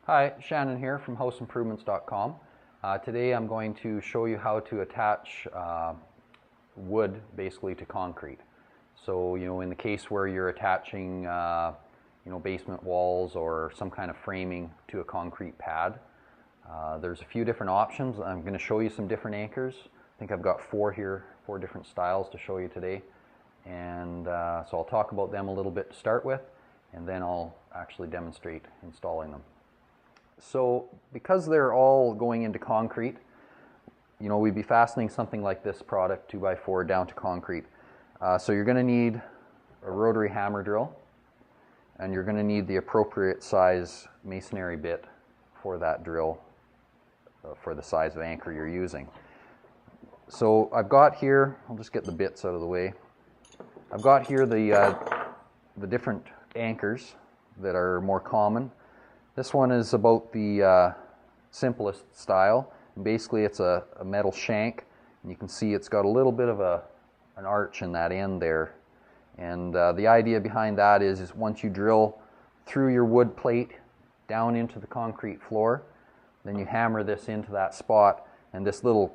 Hi, Shannon here from houseimprovements.com. Today I'm going to show you how to attach wood basically to concrete. So, in the case where you're attaching, basement walls or some kind of framing to a concrete pad, there's a few different options. I'm going to show you some different anchors. I think I've got four different styles to show you today. And so I'll talk about them a little bit to start with, and then I'll actually demonstrate installing them. So because they're all going into concrete, we'd be fastening something like this product 2x4 down to concrete. So you're going to need a rotary hammer drill, and you're going to need the appropriate size masonry bit for that drill, for the size of anchor you're using. So I've got here, I'll just get the bits out of the way. I've got here the different anchors that are more common. This one is about the simplest style. And basically it's a metal shank, and you can see it's got a little bit of an arch in that end there. And the idea behind that is once you drill through your wood plate down into the concrete floor, then you hammer this into that spot, and this little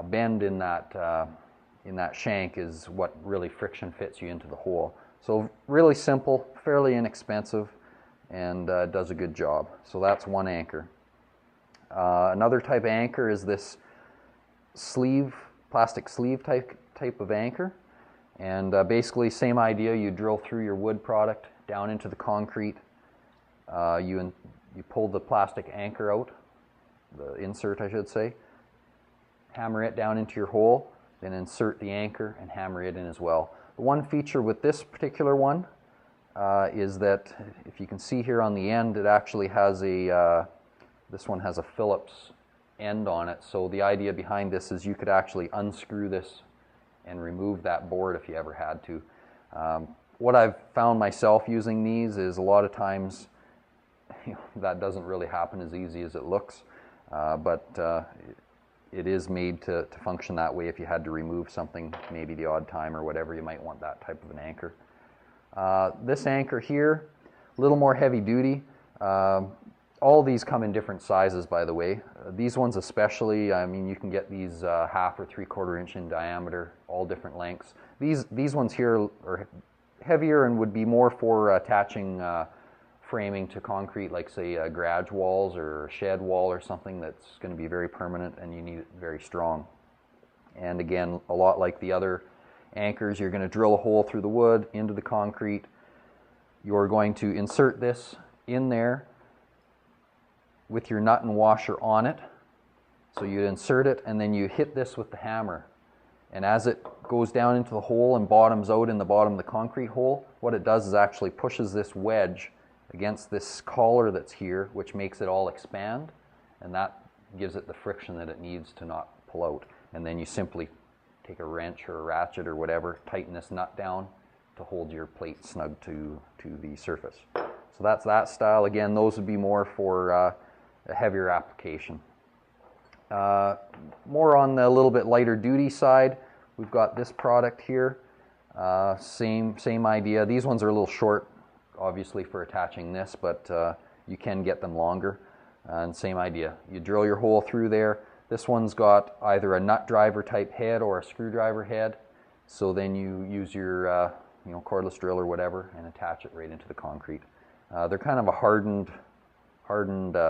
bend in that shank is what really friction fits you into the hole. So really simple, fairly inexpensive, and does a good job. So that's one anchor. Another type of anchor is this plastic sleeve type of anchor, and basically same idea. You drill through your wood product down into the concrete. You pull the plastic anchor out, the insert I should say, hammer it down into your hole, then insert the anchor and hammer it in as well. The one feature with this particular one is that if you can see here on the end, it actually has this one has a Phillips end on it. So the idea behind this is you could actually unscrew this and remove that board if you ever had to. What I've found myself using these is a lot of times that doesn't really happen as easy as it looks, but it is made to function that way if you had to remove something, maybe the odd time or whatever, you might want that type of an anchor. This anchor here, a little more heavy duty. All these come in different sizes, by the way. These ones especially, I mean, you can get these 1/2 or 3/4 inch in diameter, all different lengths. These ones here are heavier and would be more for attaching framing to concrete, like say garage walls or a shed wall or something that's going to be very permanent and you need it very strong. And again, a lot like the other anchors, you're going to drill a hole through the wood into the concrete. You're going to insert this in there with your nut and washer on it. So you insert it and then you hit this with the hammer. And as it goes down into the hole and bottoms out in the bottom of the concrete hole, what it does is actually pushes this wedge against this collar that's here, which makes it all expand, and that gives it the friction that it needs to not pull out. And then you simply take a wrench or a ratchet or whatever, tighten this nut down to hold your plate snug to the surface. So that's that style. Again, those would be more for a heavier application. More on the little bit lighter duty side, we've got this product here. Same idea. These ones are a little short, obviously, for attaching this, but you can get them longer. And same idea. You drill your hole through there. This one's got either a nut driver type head or a screwdriver head. So then you use your cordless drill or whatever and attach it right into the concrete. They're kind of a hardened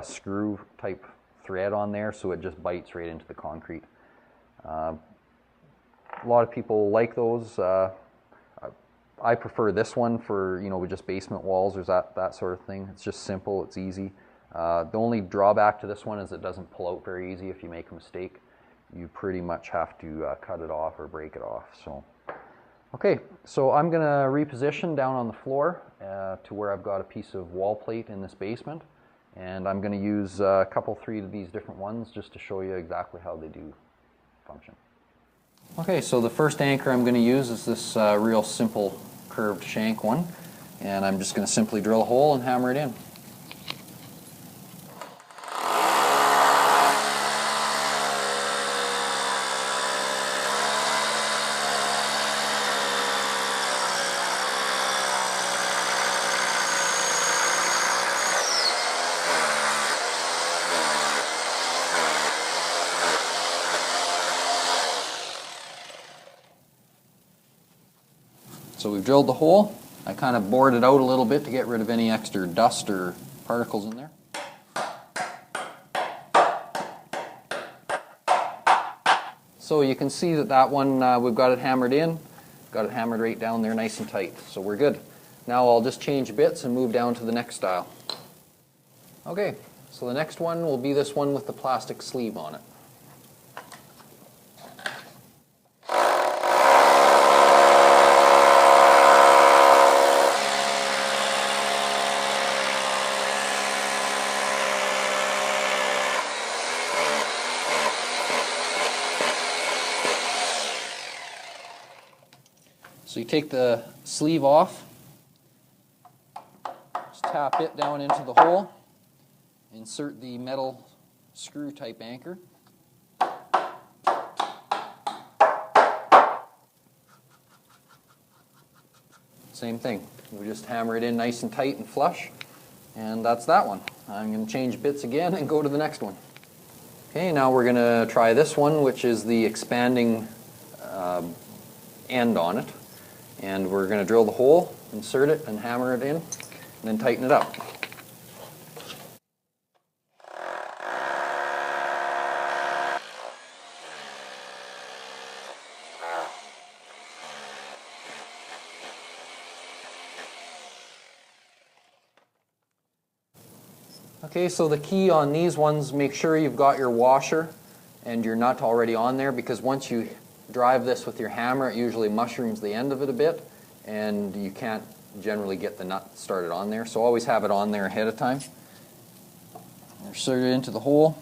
screw type thread on there, so it just bites right into the concrete. A lot of people like those. I prefer this one for with just basement walls or that sort of thing. It's just simple, it's easy. The only drawback to this one is it doesn't pull out very easy. If you make a mistake, you pretty much have to cut it off or break it off. So, okay, so I'm going to reposition down on the floor to where I've got a piece of wall plate in this basement, and I'm going to use a couple, 3 of these different ones just to show you exactly how they do function. Okay, so the first anchor I'm going to use is this real simple curved shank one, and I'm just going to simply drill a hole and hammer it in. So we've drilled the hole. I kind of bored it out a little bit to get rid of any extra dust or particles in there. So you can see that one, we've got it hammered in. Got it hammered right down there nice and tight. So we're good. Now I'll just change bits and move down to the next style. Okay, so the next one will be this one with the plastic sleeve on it. So you take the sleeve off, just tap it down into the hole, insert the metal screw type anchor. Same thing, we just hammer it in nice and tight and flush, and that's that one. I'm going to change bits again and go to the next one. Okay, now we're going to try this one, which is the expanding end on it. And we're going to drill the hole, insert it, and hammer it in, and then tighten it up. Okay, so the key on these ones, make sure you've got your washer and your nut already on there, because once you drive this with your hammer, it usually mushrooms the end of it a bit, and you can't generally get the nut started on there. So always have it on there ahead of time. Insert it into the hole.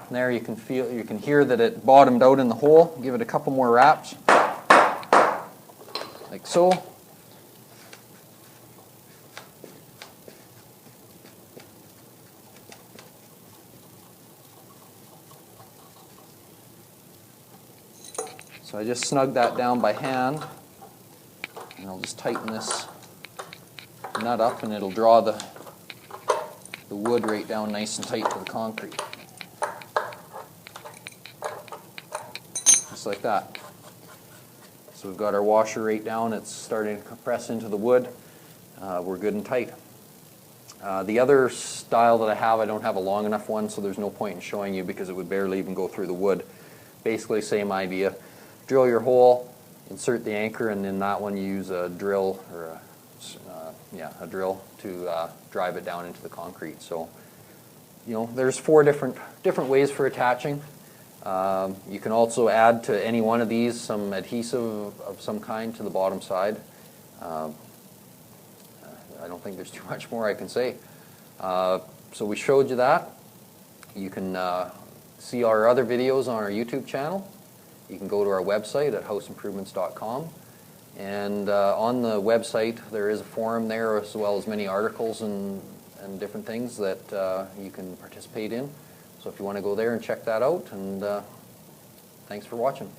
And there you can hear that it bottomed out in the hole. Give it a couple more wraps, like so. So I just snug that down by hand, and I'll just tighten this nut up, and it'll draw the wood right down nice and tight to the concrete. Just like that. So we've got our washer right down, it's starting to compress into the wood. We're good and tight. The other style that I have, I don't have a long enough one, so there's no point in showing you because it would barely even go through the wood. Basically, same idea. Drill your hole, insert the anchor, and in that one you use a drill or a drill to drive it down into the concrete. So, you know, there's 4 different ways for attaching. You can also add to any one of these some adhesive of some kind to the bottom side. I don't think there's too much more I can say. So we showed you that. You can see our other videos on our YouTube channel. You can go to our website at houseimprovements.com, and on the website there is a forum there, as well as many articles and different things that you can participate in. So if you want to go there and check that out, and thanks for watching.